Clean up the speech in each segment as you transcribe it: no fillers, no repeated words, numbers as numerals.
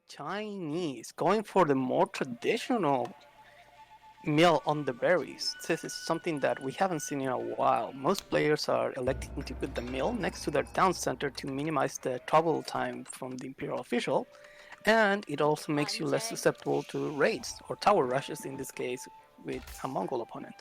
Chinese going for the more traditional mill on the berries. This is something that we haven't seen in a while. Most players are electing to put the mill next to their town center to minimize the travel time from the Imperial official, and it also makes you less susceptible to raids or tower rushes in this case with a Mongol opponent.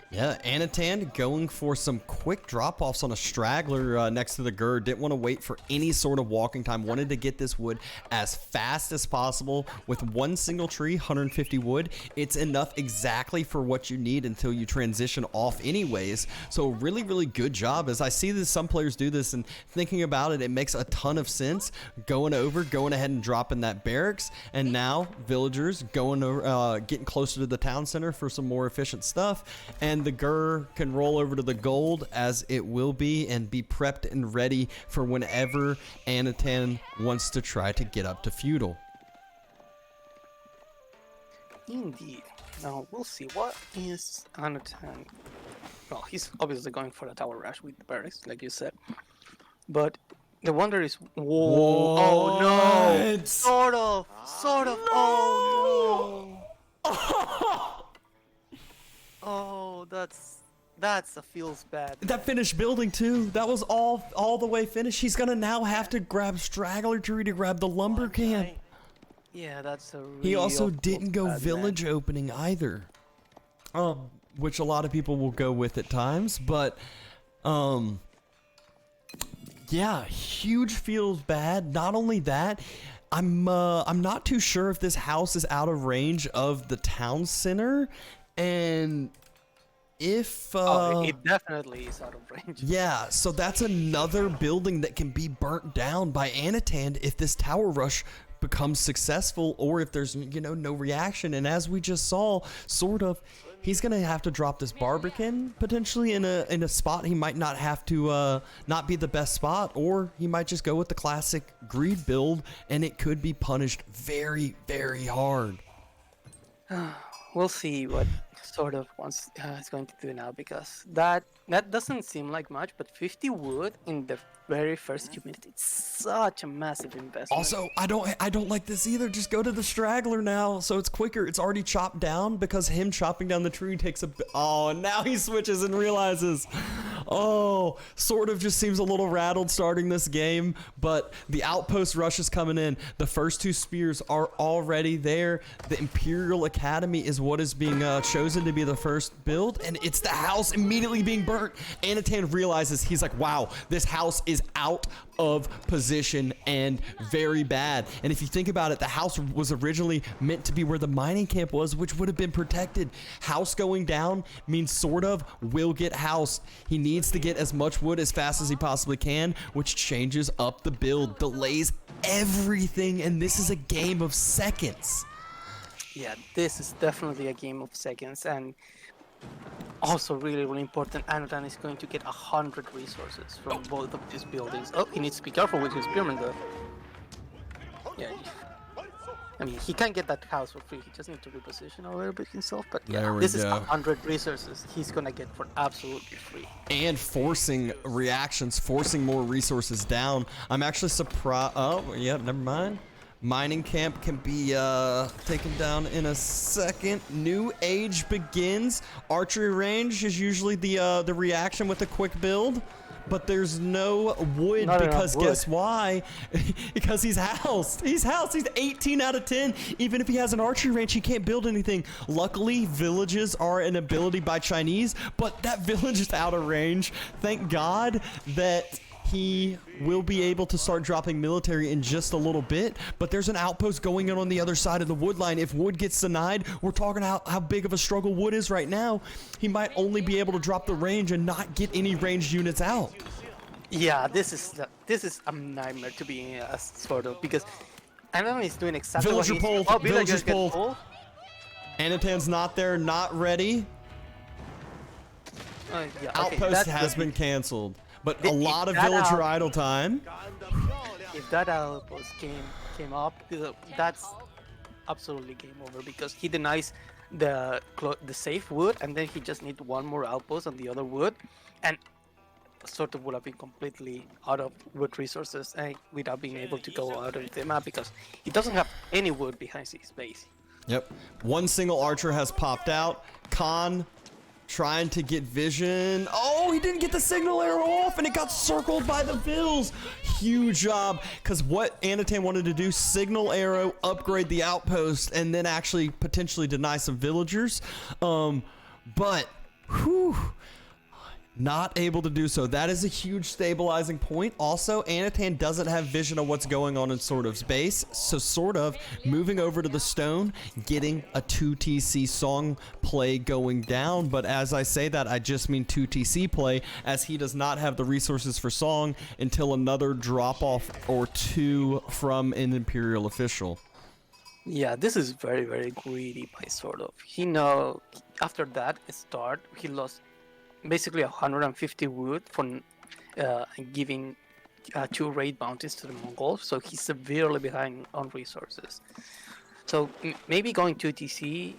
Yeah, Anotand going for some quick drop-offs on a straggler next to the gird. Didn't want to wait for any sort of walking time. Wanted to get this wood as fast as possible. With one single tree, 150 wood, it's enough exactly for what you need until you transition off anyways. So really, really good job. As I see this, some players do this, and thinking about it, it makes a ton of sense. Going ahead and dropping that barracks, and now villagers going over, getting closer to the town center for some more efficient stuff. And the Gur can roll over to the gold as it will be and be prepped and ready for whenever Anotand wants to try to get up to feudal. Indeed. Now we'll see what is Anotand. Well, he's obviously going for the tower rush with the barracks, like you said. But the wonder is, whoa! Oh no! Sort of. Oh no! Oh, that's a feels bad. That finished building too. That was all the way finished. He's gonna now have to grab straggler tree to grab the lumber camp. Yeah, that's a. He also didn't go village opening either, which a lot of people will go with at times. But yeah, huge feels bad. Not only that, I'm not too sure if this house is out of range of the town center. And if it definitely is out of range. Yeah, so that's another building that can be burnt down by Anotand if this tower rush becomes successful, or if there's no reaction. And as we just saw, he's gonna have to drop this Barbican potentially in a spot he might not have to not be the best spot, or he might just go with the classic greed build, and it could be punished very, very hard. We'll see what SortOf is going to do now, because that doesn't seem like much, but 50 wood in the very first community, it's such a massive investment. Also, I don't like this either. Just go to the straggler now, so it's quicker. It's already chopped down, because him chopping down the tree takes oh, now he switches and realizes. Oh, SortOf just seems a little rattled starting this game, but the outpost rush is coming in. The first two spears are already there. The Imperial Academy is what is being chosen to be the first build, and it's the house immediately being burnt. Anotand realizes, he's like, wow, this house is out of position and very bad. And if you think about it, the house was originally meant to be where the mining camp was, which would have been protected. House going down means SortOf will get housed. He needs to get as much wood as fast as he possibly can, which changes up the build, delays everything, and this is a game of seconds. Yeah, this is definitely a game of seconds, and also really, really important, Anotand is going to get 100 resources from both of these buildings. Oh, he needs to be careful with his spearman though. Yeah, I mean, he can't get that house for free. He just needs to reposition a little bit himself, but yeah, this is 100 resources he's gonna get for absolutely free. And forcing reactions, forcing more resources down. I'm actually surprised. Oh, yeah, never mind. Mining camp can be taken down in a second. New age begins. Archery range is usually the reaction with a quick build, but there's no wood. Not because wood. Guess why? Because he's housed. He's 18 out of 10. Even if he has an archery range, he can't build anything. Luckily, villages are an ability by Chinese, but that village is out of range. Thank God that he will be able to start dropping military in just a little bit, but there's an outpost going on the other side of the wood line. If wood gets denied, we're talking how big of a struggle wood is right now. He might only be able to drop the range and not get any ranged units out. Yeah, this is a nightmare to be a SortOf, because Anotand is doing exactly Villager what he's... pulled. Oh, villagers get pulled. pulled. Anotand's not there, not ready. Yeah, Outpost has been canceled. But a lot of villager idle time. If that outpost came up, that's absolutely game over, because he denies the safe wood, and then he just needs one more outpost on the other wood, and sort of would have been completely out of wood resources and without being able to go out of the map because he doesn't have any wood behind his base. Yep. One single archer has popped out. Khan trying to get vision. Oh, he didn't get the signal arrow off and it got circled by the Vills. Huge job, because what Anotand wanted to do, signal arrow, upgrade the outpost, and then actually potentially deny some villagers. But, whew, not able to do so. That is a huge stabilizing point. Also, Anotand doesn't have vision of what's going on in SortOf's base, so SortOf moving over to the stone, getting a 2TC song play going down. But as I say that, I just mean 2TC play, as he does not have the resources for song until another drop-off or two from an Imperial official. Yeah, this is very, very greedy by SortOf. He know after that start, he lost basically 150 wood for giving 2 raid bounties to the Mongols, so he's severely behind on resources. So maybe going to TC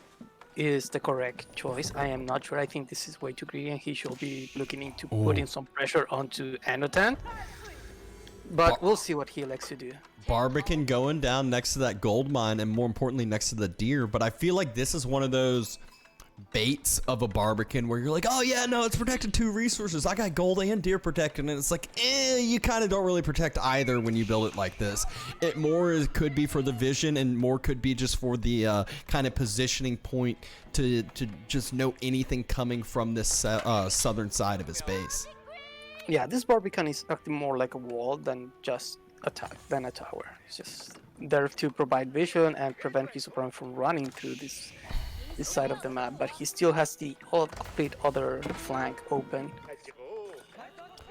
is the correct choice. I am not sure. I think this is way too greedy and he should be looking into putting some pressure onto Anotand. But we'll see what he likes to do. Barbican going down next to that gold mine, and more importantly next to the deer. But I feel like this is one of those baits of a Barbican where you're like, oh yeah, no, it's protected 2 resources. I got gold and deer protected, and it's like, you kind of don't really protect either when you build it like this. It more could be for the vision, and more could be just for the kind of positioning point to just know anything coming from this southern side of his base. Yeah, this Barbican is acting more like a wall than just a tower. It's just there to provide vision and prevent piece of opponent from running through this side of the map, but he still has the complete other flank open.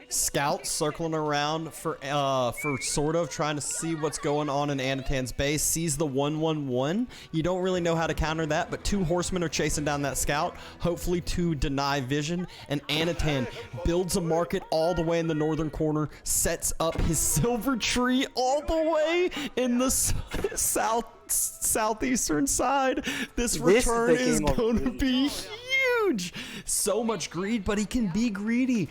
Scout circling around for SortOf, trying to see what's going on in Anotand's base. Sees the 1-1-1. You don't really know how to counter that, but 2 horsemen are chasing down that scout, hopefully to deny vision. And Anotand builds a market all the way in the northern corner, sets up his silver tree all the way in the southeastern side. This return is going to be huge. So much greed, but he can be greedy.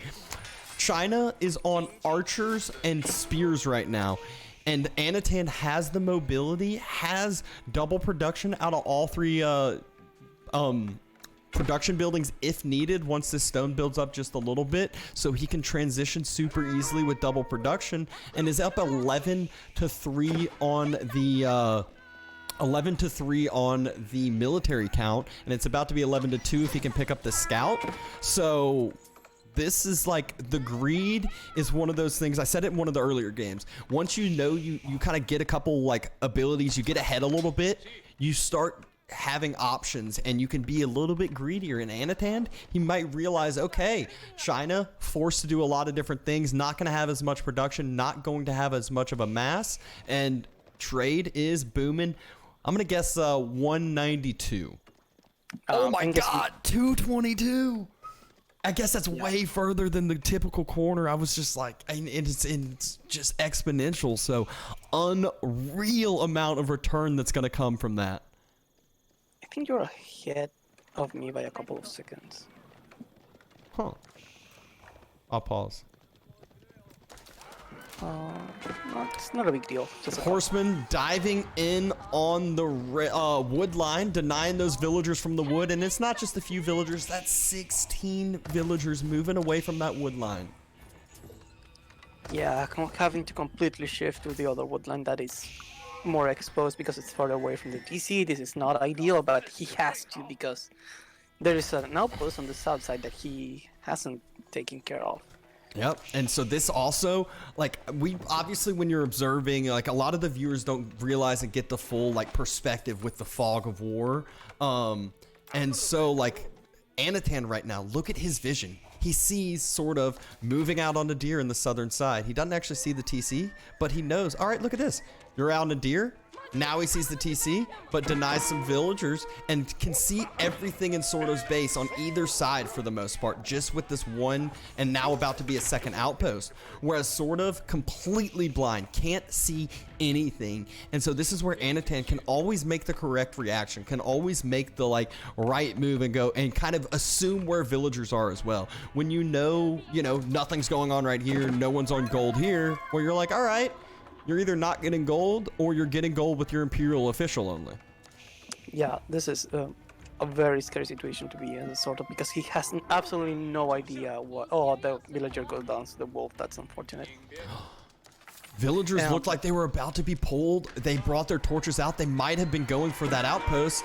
China is on archers and spears right now, and Anotand has the mobility, has double production out of all 3 production buildings if needed once this stone builds up just a little bit, so he can transition super easily with double production, and is up 11-3 on the 11-3 on the military count, and it's about to be 11-2 if he can pick up the scout. So this is like, the greed is one of those things. I said it in one of the earlier games. Once you know you kind of get a couple like abilities, you get ahead a little bit, you start having options, and you can be a little bit greedier. In Anotand, he might realize, okay, China forced to do a lot of different things, not going to have as much production, not going to have as much of a mass, and trade is booming. I'm going to guess 192. Oh my god, 222. I guess that's way further than the typical corner. I was just like, and it's just exponential. So unreal amount of return that's going to come from that. I think you're ahead of me by a couple of seconds. Huh. I'll pause. It's not a big deal. Just a Horseman diving in on the wood line, denying those villagers from the wood. And it's not just a few villagers. That's 16 villagers moving away from that wood line. Yeah, having to completely shift to the other woodland that is more exposed because it's further away from the DC. This is not ideal, but he has to because there is an outpost on the south side that he hasn't taken care of. Yep. And so this also, like, we obviously, when you're observing, like, a lot of the viewers don't realize and get the full like perspective with the fog of war. And so like Anotand right now, look at his vision. He sees SortOf moving out on the deer in the southern side. He doesn't actually see the TC, but he knows, all right, look at this. You're out on a deer. Now he sees the TC, but denies some villagers and can see everything in SortOf's base on either side for the most part, just with this one and now about to be a second outpost. Whereas SortOf, completely blind, can't see anything. And so this is where Anotand can always make the correct reaction, can always make the like right move and go and kind of assume where villagers are as well. When you know, nothing's going on right here, no one's on gold here, well, you're like, all right, you're either not getting gold or you're getting gold with your Imperial official only. Yeah, this is a very scary situation to be in, sort of, because he has absolutely no idea what. Oh, the villager goes down to the wolf. That's unfortunate. Villagers looked like they were about to be pulled. They brought their torches out. They might have been going for that outpost.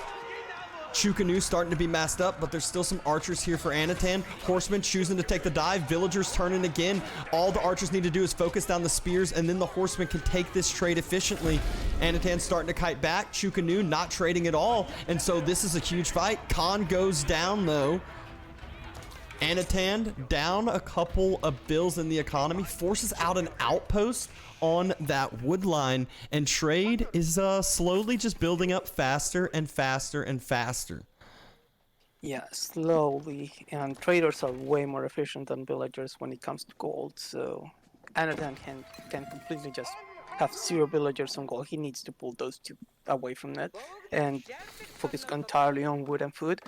Chukanu starting to be masked up, but there's still some archers here for Anotand. Horsemen choosing to take the dive. Villagers turning again. All the archers need to do is focus down the spears, and then the horsemen can take this trade efficiently. Anotand starting to kite back. Chukanu not trading at all, and so this is a huge fight. Khan goes down, though. Anotand down a couple of bills in the economy, forces out an outpost on that wood line, and trade is slowly just building up faster and faster and faster. Yeah, slowly, and traders are way more efficient than villagers when it comes to gold, so Anotand can completely just have 0 villagers on gold. He needs to pull those 2 away from that and focus entirely on wood and food.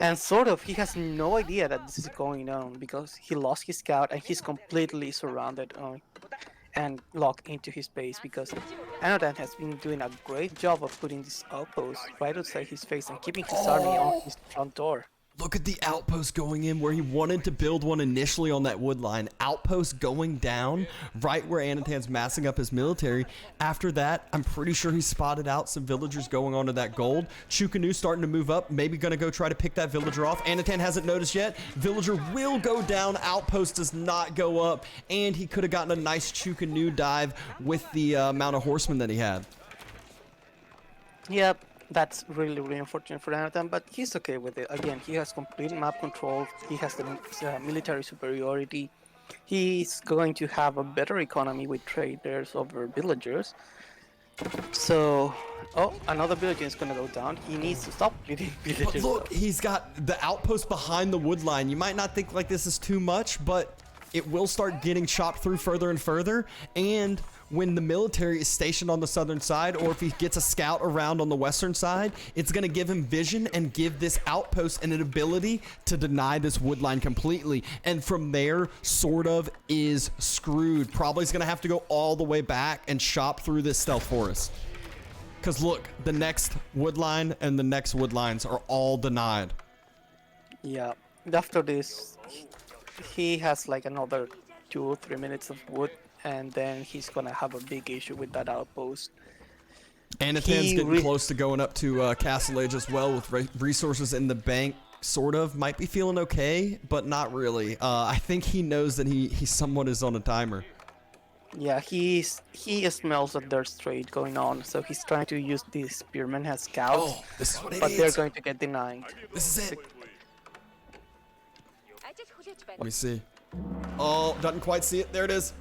And SortOf, he has no idea that this is going on because he lost his scout and he's completely surrounded and locked into his base because Anotand has been doing a great job of putting this outpost right outside his face and keeping his army on his front door. Look at the outpost going in where he wanted to build one initially on that wood line. Outpost going down right where Anotand's massing up his military. After that, I'm pretty sure he spotted out some villagers going onto that gold. Chukanu starting to move up, maybe going to go try to pick that villager off. Anotand hasn't noticed yet. Villager will go down. Outpost does not go up. And he could have gotten a nice Chukanu dive with the amount of horsemen that he had. Yep. That's really, really unfortunate for Anotand, but he's okay with it. Again, he has complete map control. He has the military superiority. He's going to have a better economy with traders over villagers. So, another villager is going to go down. He needs to stop leading villagers. But look, he's got the outpost behind the wood line. You might not think like this is too much, but it will start getting chopped through further and further. And when the military is stationed on the southern side, or if he gets a scout around on the western side, it's going to give him vision and give this outpost an ability to deny this wood line completely. And from there, SortOf is screwed. Probably is going to have to go all the way back and chop through this stealth forest. Because look, the next wood line and the next wood lines are all denied. Yeah, after this, he has like another 2 or 3 minutes of wood, and then he's gonna have a big issue with that outpost. Anotand's getting close to going up to Castle Age as well with resources in the bank. SortOf might be feeling okay, but not really. I think he knows that he somewhat is on a timer. Yeah, he smells that there's trade going on, so he's trying to use the spearmen as scouts. Oh, this is what it but is. They're going to get denied. This is it. Let me see. Oh, doesn't quite see it. There it is.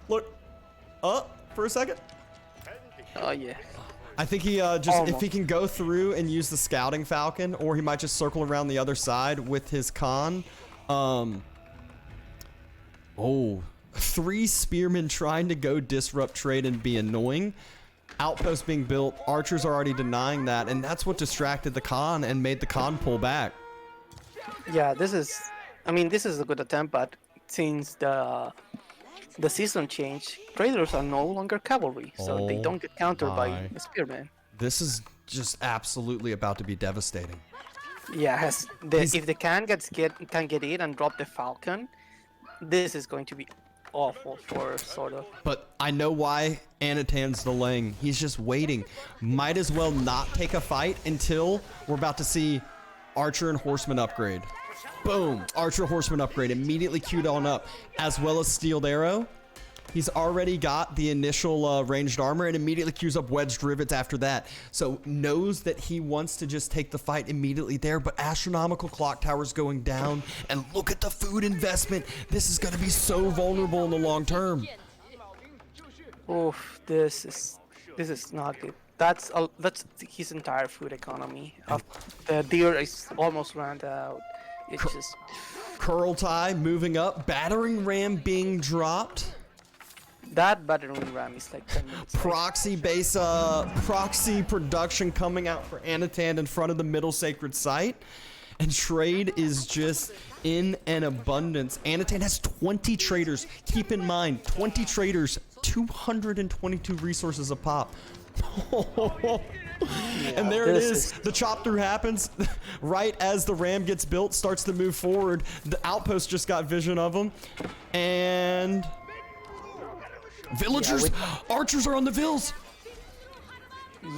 Look. For a second. Oh, yeah. I think he if he can go through and use the scouting falcon, or he might just circle around the other side with his Khan. 3 spearmen trying to go disrupt trade and be annoying. Outpost being built. Archers are already denying that, and that's what distracted the Khan and made the Khan pull back. Yeah, this is a good attempt, but since the season change, traders are no longer cavalry, so they don't get countered by the spearmen. This is just absolutely about to be devastating. Yeah, if they can get it and drop the falcon, this is going to be awful for SortOf. But I know why Anotand's delaying. He's just waiting. Might as well not take a fight until we're about to see Archer and Horseman upgrade. Boom! Archer Horseman upgrade immediately queued on up, as well as Steeled Arrow. He's already got the initial ranged armor and immediately queues up wedged rivets after that. So knows that he wants to just take the fight immediately there, but astronomical clock towers going down, and look at the food investment. This is going to be so vulnerable in the long term. Oof, this is This is not good. That's his entire food economy. The deer is almost ran out. It's just Kurultai moving up, battering ram being dropped. that battering ram is like 10 minutes. Proxy production coming out for Anotand in front of the middle sacred site. And trade is just in an abundance. Anotand has 20 traders. Keep in mind, 20 traders, 222 resources a pop. And there it is. The chop through happens right as the ram gets built, starts to move forward. The outpost just got vision of him. And villagers, archers are on the vills.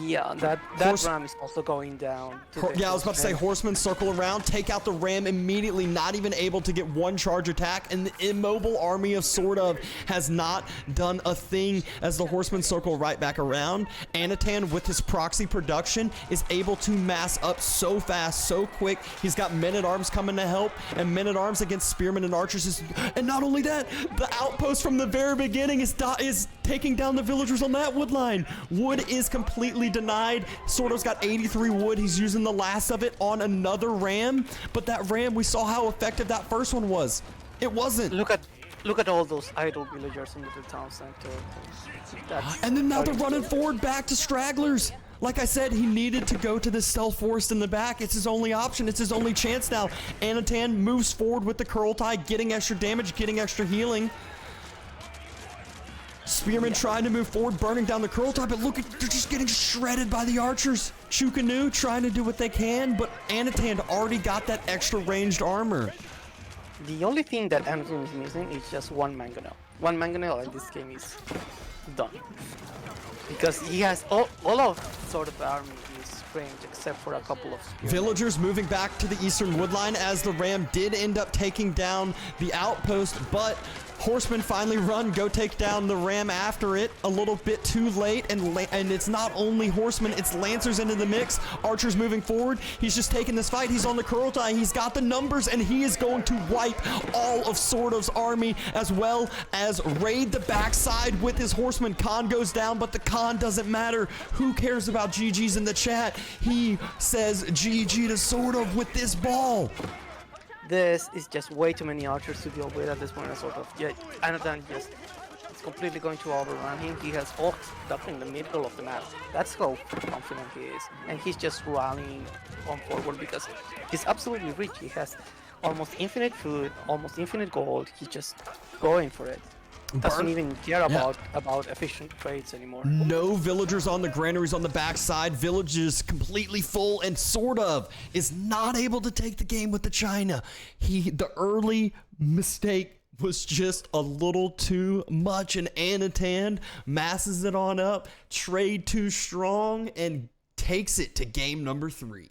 Yeah, that ram is also going down. Yeah, I was about to say horsemen circle around, take out the ram immediately, not even able to get one charge attack, and the immobile army of SortOf has not done a thing as the horsemen circle right back around. Anotand, with his proxy production, is able to mass up so fast, so quick. He's got men-at-arms coming to help, and men-at-arms against spearmen and archers is, and not only that, the outpost from the very beginning is taking down the villagers on that wood line. Wood is completely denied. SortOf's got 83 wood. He's using the last of it on another ram, but that ram, we saw how effective that first one was. It wasn't. Look at all those idle villagers in the town center. And then now they're running forward back to stragglers. Like I said, he needed to go to the stealth forest in the back. It's his only option. It's his only chance now. Anotand moves forward with the Kurultai, getting extra damage, getting extra healing. Spearmen trying to move forward, burning down the Kurultai, but look, they're just getting shredded by the archers. Chukanu trying to do what they can, but Anotand already got that extra ranged armor. The only thing that Anotand is missing is just one mangonel. One mangonel and this game is done. Because he has all of SortOf army is ranged except for a couple of spearmen. Villagers moving back to the eastern woodline as the ram did end up taking down the outpost, but horsemen finally go take down the ram after it a little bit too late, and it's not only horsemen, it's lancers into the mix. Archers moving forward. He's just taking this fight. He's on the Kurultai. He's got the numbers, and he is going to wipe all of SortOf's army as well as raid the backside with his horsemen. Khan goes down, but the Khan doesn't matter. Who cares about GG's in the chat? He says GG to SortOf with this ball. This is just way too many archers to deal with at this point. SortOf. Yeah, Anotand just is completely going to overrun him. He has Ox up in the middle of the map. That's how confident he is, and he's just rallying on forward because he's absolutely rich. He has almost infinite food, almost infinite gold. He's just going for it. Doesn't even care about efficient trades anymore. No villagers on the granaries on the backside. Villages completely full, and SortOf is not able to take the game with the China. The early mistake was just a little too much, and Anotand masses it on up, trade too strong, and takes it to game number 3.